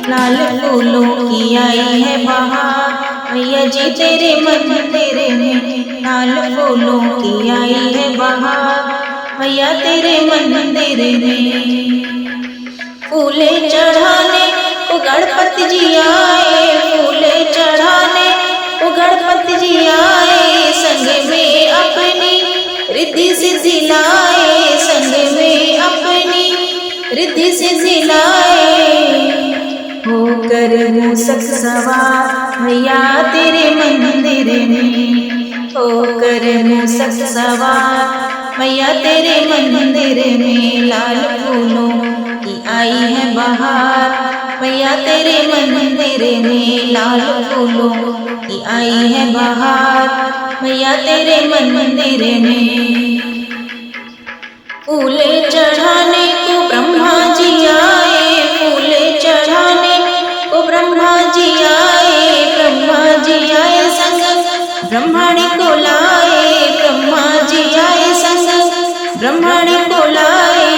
लाल फूलों की आई है बहार। मैया जी तेरे मंदिर में लाल फूलों की आई है बहार। मैया तेरे मंदिर में फूले चढ़ाने को गणपति जी आए। फूले चढ़ाने को गणपति जी आए। संग में अपनी रिद्धि सिद्धि लाए। संग में अपनी रिद्धि सिद्धि लाए। होकर मूसक सवार मैया तेरे मंदिर में। होकर मूसक सवार मैया तेरे मंदिर में। लाल फूलों की आई है बहार। मैया तेरे मंदिर में। लाल फूलों की आई है बहार। मैया तेरे मंदिर में फूले चढ़ाने को ब्रह्मा जी आए। फूले चढ़ाने को ब्रह्मा जी आए। ब्रह्मा जी आए संग ब्रह्मणी को लाए। ब्रह्मा जी आए संग ब्रह्मणी को लाए।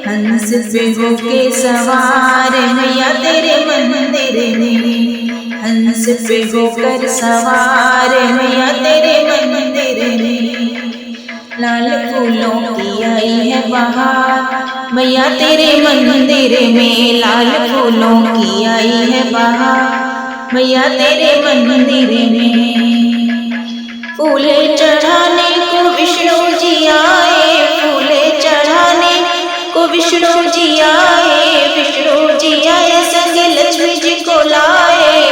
हंस पे होके सवार मैया तेरे मंदिर में। हंस पे होकर सवार मैया तेरे मंदिर में। लाल फूलों की आई है बहार। मैया तेरे मंदिर में। लाल फूलों की आई है बहार। मैया तेरे मंदिर में फूले चढ़ाने को विष्णु जी आए। फूले चढ़ाने को विष्णु जी आए। विष्णु जी आए संग लक्ष्मी जी को लाए।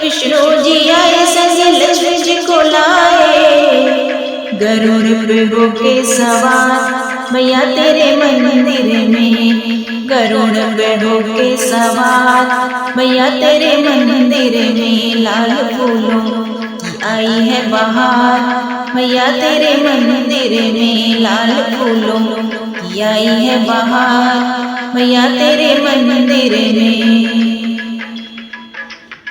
विष्णु जी आए संग लक्ष्मी जी को लाए। गरुड़ पे होके सवार मैया तेरे मंदिर में। गरुड़ पे होके सवार मैया तेरे मंदिर में। लाल फूलों की आई है बहार। मैया तेरे मंदिर में। लाल फूलों की आई है बहार। मैया तेरे मंदिर में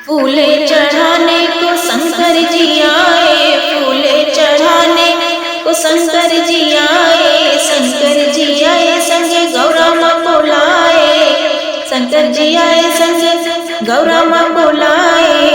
फूले चढ़ाने को शंकर जी आए। फूले चढ़ाने को शंकर जी आए। शंकर जी आए संग गौरा माँ को लाए। शंकर जी आए संग गौरा माँ को लाए।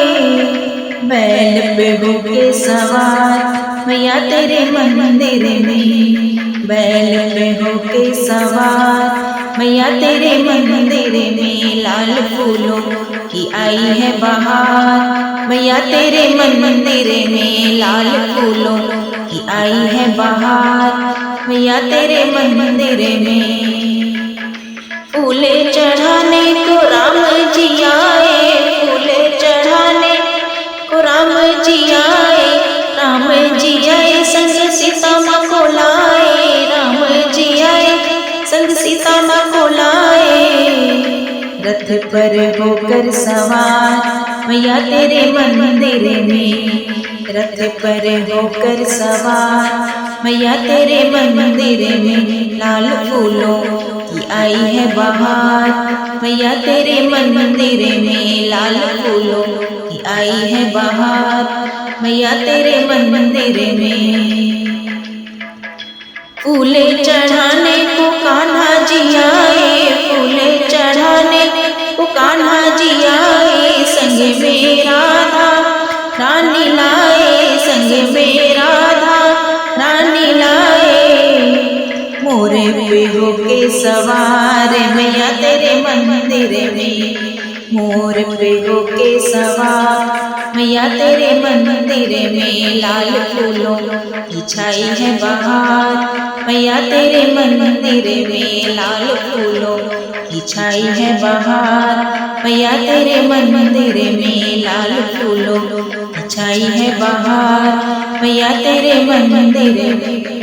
बैल पे होके सवार मैया तेरे मंदिर में। बैल पे होके सवार मैया तेरे मंदिर में। लाल फूलों की आई है बहार। मैया तेरे मंदिर में। लाल फूलों की आई है बहार। मैया तेरे मंदिर में फूले चढ़ाने को राम जी आए। फूले चढ़ाने को राम जी आए। राम जी आए संग सीता माँ को लाए। राम जी आए संग सीता माँ को लाए। रथ पर होकर सवार मैया तेरे मंदिर में। रथ पर होकर सवार मैया तेरे मंदिर में। लाल फूलों की आई है बहार। मैया तेरे मंदिर में। लाल फूलों की आई है बहार। मैया तेरे मंदिर में फूले चढ़ाने को कान्हा जी आए। फूले चढ़ाने को कान्हा जी आए। संग में राधा रानी लाए। संग में राधा रानी लाए। मोरे पे होके सवार मैया तेरे मंदिर में। मोर पे होके सवार मैया तेरे मंदिर में। लाल फूलों की छाई है बहार। मैया तेरे मंदिर में। लाल फूलों की छाई है बहार। मैया तेरे मंदिर में। लाल फूलों की छाई है बहार। मैया तेरे मंदिर में।